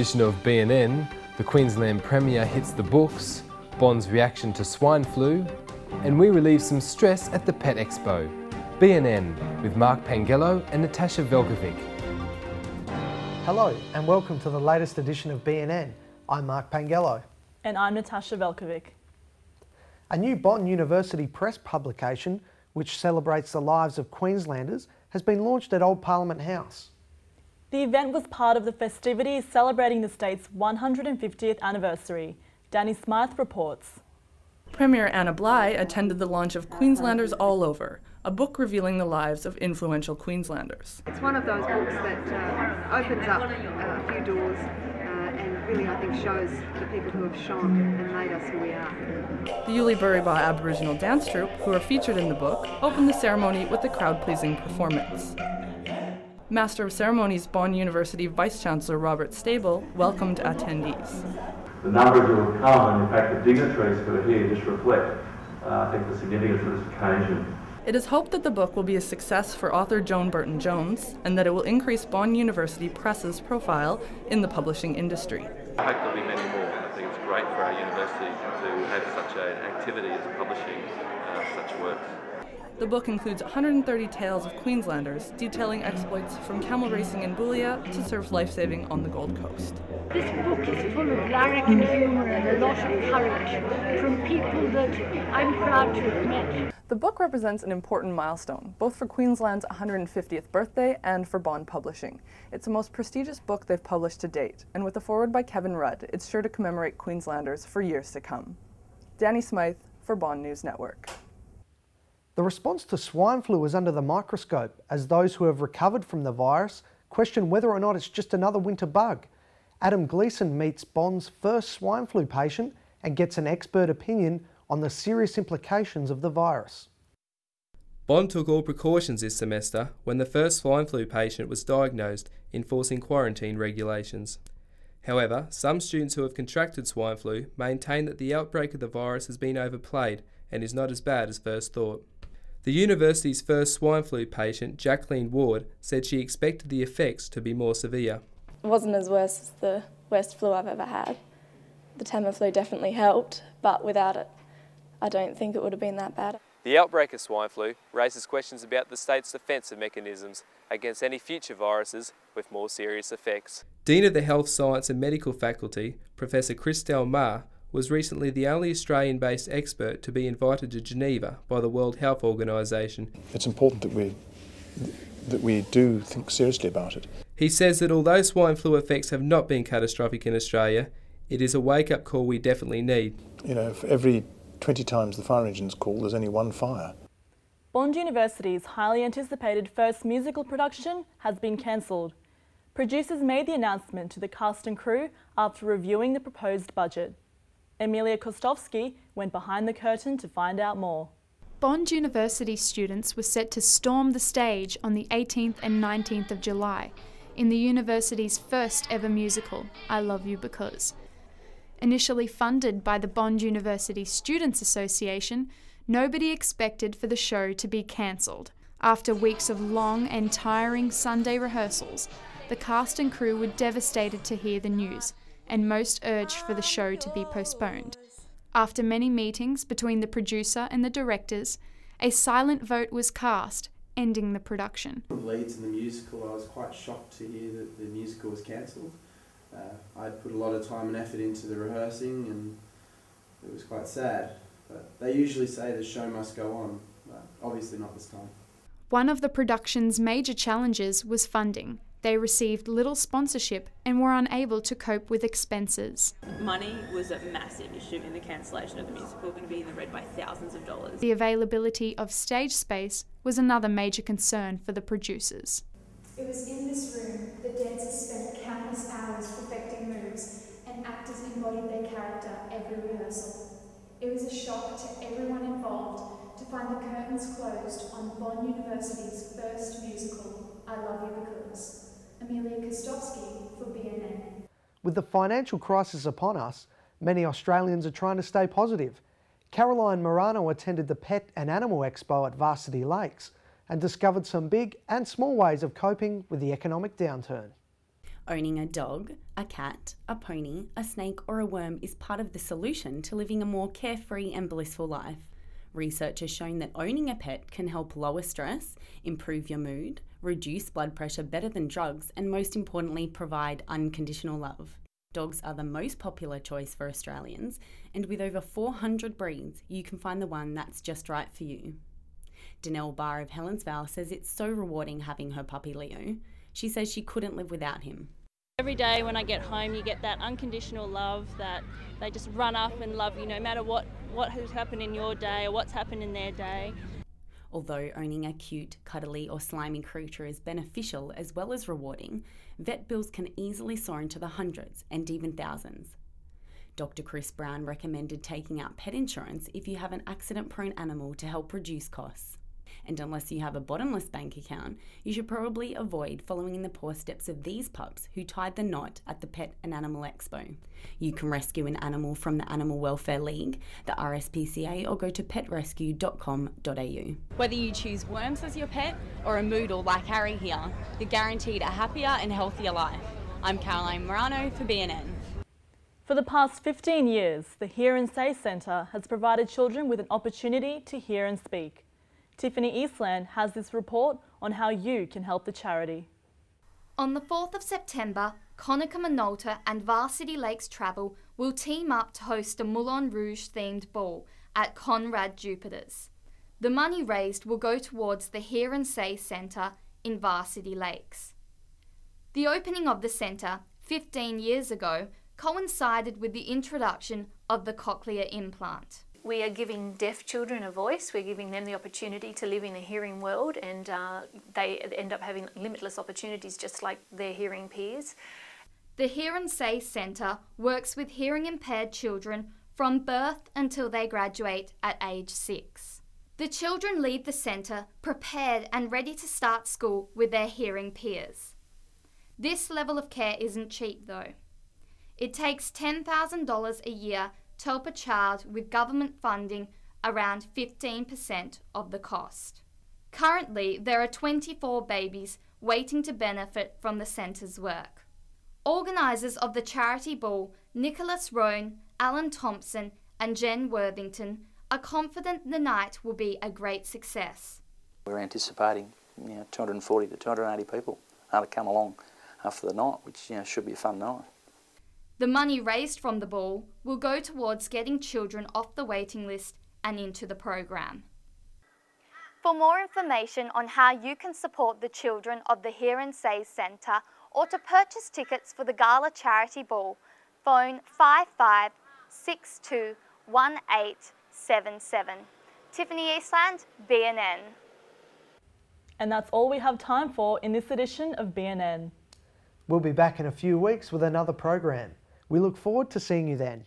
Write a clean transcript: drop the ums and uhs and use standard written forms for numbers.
edition of BNN, the Queensland Premier hits the books, Bond's reaction to swine flu, and we relieve some stress at the Pet Expo. BNN with Mark Pangello and Natasha Velkovic. Hello and welcome to the latest edition of BNN. I'm Mark Pangello. And I'm Natasha Velkovic. A new Bond University Press publication, which celebrates the lives of Queenslanders, has been launched at Old Parliament House. The event was part of the festivities celebrating the state's 150th anniversary. Danny Smythe reports. Premier Anna Bligh attended the launch of Queenslanders All Over, a book revealing the lives of influential Queenslanders. It's one of those books that opens up a few doors and really, I think, shows the people who have shone and made us who we are. The Yuliburriba Aboriginal dance troupe, who are featured in the book, opened the ceremony with a crowd-pleasing performance. Master of Ceremonies Bond University Vice-Chancellor Robert Stable welcomed attendees. The numbers who have come, and in fact the dignitaries who are here, just reflect, I think, the significance of this occasion. It is hoped that the book will be a success for author Joan Burton-Jones and that it will increase Bond University Press's profile in the publishing industry. I hope there'll be many more. I think it's great for our university to have such an activity as publishing such works. The book includes 130 tales of Queenslanders detailing exploits from camel racing in Boulia to surf lifesaving on the Gold Coast. This book is full of larrikin humour and a lot of courage from people that I'm proud to have met. The book represents an important milestone, both for Queensland's 150th birthday and for Bond Publishing. It's the most prestigious book they've published to date, and with a foreword by Kevin Rudd, it's sure to commemorate Queenslanders for years to come. Danny Smythe for Bond News Network. The response to swine flu is under the microscope as those who have recovered from the virus question whether or not it's just another winter bug. Adam Gleeson meets Bond's first swine flu patient and gets an expert opinion on the serious implications of the virus. Bond took all precautions this semester when the first swine flu patient was diagnosed, enforcing quarantine regulations. However, some students who have contracted swine flu maintain that the outbreak of the virus has been overplayed and is not as bad as first thought. The university's first swine flu patient, Jacqueline Ward, said she expected the effects to be more severe. It wasn't as worse as the worst flu I've ever had. The Tamiflu definitely helped, but without it, I don't think it would have been that bad. The outbreak of swine flu raises questions about the state's defensive mechanisms against any future viruses with more serious effects. Dean of the Health Science and Medical Faculty, Professor Christelle Ma, was recently the only Australian-based expert to be invited to Geneva by the World Health Organisation. It's important that we do think seriously about it. He says that although swine flu effects have not been catastrophic in Australia, it is a wake-up call we definitely need. You know, for every 20 times the fire engine's call, there's only one fire. Bond University's highly anticipated first musical production has been cancelled. Producers made the announcement to the cast and crew after reviewing the proposed budget. Amelia Kostovsky went behind the curtain to find out more. Bond University students were set to storm the stage on the 18th and 19th of July in the university's first ever musical, I Love You Because. Initially funded by the Bond University Students Association, nobody expected for the show to be cancelled. After weeks of long and tiring Sunday rehearsals, the cast and crew were devastated to hear the news, and most urged for the show to be postponed. After many meetings between the producer and the directors, a silent vote was cast, ending the production. Leads in the musical, I was quite shocked to hear that the musical was cancelled. I'd put a lot of time and effort into the rehearsing and it was quite sad. But they usually say the show must go on, but obviously not this time. One of the production's major challenges was funding. They received little sponsorship and were unable to cope with expenses. Money was a massive issue in the cancellation of the musical, going to be in the red by thousands of dollars. The availability of stage space was another major concern for the producers. It was in this room the dancers spent countless hours perfecting moves and actors embodied their character every rehearsal. It was a shock to everyone involved to find the curtains closed on Bond University's first musical, I Love You Because. Amelia Kostovsky for BNN. With the financial crisis upon us, many Australians are trying to stay positive. Caroline Morano attended the Pet and Animal Expo at Varsity Lakes and discovered some big and small ways of coping with the economic downturn. Owning a dog, a cat, a pony, a snake or a worm is part of the solution to living a more carefree and blissful life. Research has shown that owning a pet can help lower stress, improve your mood, reduce blood pressure better than drugs, and most importantly, provide unconditional love. Dogs are the most popular choice for Australians, and with over 400 breeds, you can find the one that's just right for you. Danelle Barr of Helensvale says it's so rewarding having her puppy Leo. She says she couldn't live without him. Every day when I get home, you get that unconditional love that they just run up and love you no matter what has happened in your day or what's happened in their day. Although owning a cute, cuddly or slimy creature is beneficial as well as rewarding, vet bills can easily soar into the hundreds and even thousands. Dr. Chris Brown recommended taking out pet insurance if you have an accident-prone animal to help reduce costs. And unless you have a bottomless bank account, you should probably avoid following in the poor steps of these pups who tied the knot at the Pet and Animal Expo. You can rescue an animal from the Animal Welfare League, the RSPCA, or go to petrescue.com.au. Whether you choose worms as your pet or a moodle like Harry here, you're guaranteed a happier and healthier life. I'm Caroline Morano for BNN. For the past 15 years, the Hear and Say Centre has provided children with an opportunity to hear and speak. Tiffany Eastland has this report on how you can help the charity. On the 4th of September, Conica Minolta and Varsity Lakes Travel will team up to host a Moulin Rouge themed ball at Conrad Jupiters. The money raised will go towards the Hear and Say Centre in Varsity Lakes. The opening of the centre 15 years ago coincided with the introduction of the cochlear implant. We are giving deaf children a voice. We're giving them the opportunity to live in a hearing world, and they end up having limitless opportunities just like their hearing peers. The Hear and Say Centre works with hearing impaired children from birth until they graduate at age 6. The children leave the centre prepared and ready to start school with their hearing peers. This level of care isn't cheap though. It takes $10,000 a year to help a child with government funding around 15% of the cost. Currently, there are 24 babies waiting to benefit from the centre's work. Organisers of the charity ball, Nicholas Rohn, Alan Thompson and Jen Worthington, are confident the night will be a great success. We're anticipating 240 to 280 people to come along for the night, which should be a fun night. The money raised from the ball will go towards getting children off the waiting list and into the program. For more information on how you can support the children of the Hear and Say Centre or to purchase tickets for the Gala Charity Ball, phone 55621877. Tiffany Eastland, BNN. And that's all we have time for in this edition of BNN. We'll be back in a few weeks with another program. We look forward to seeing you then.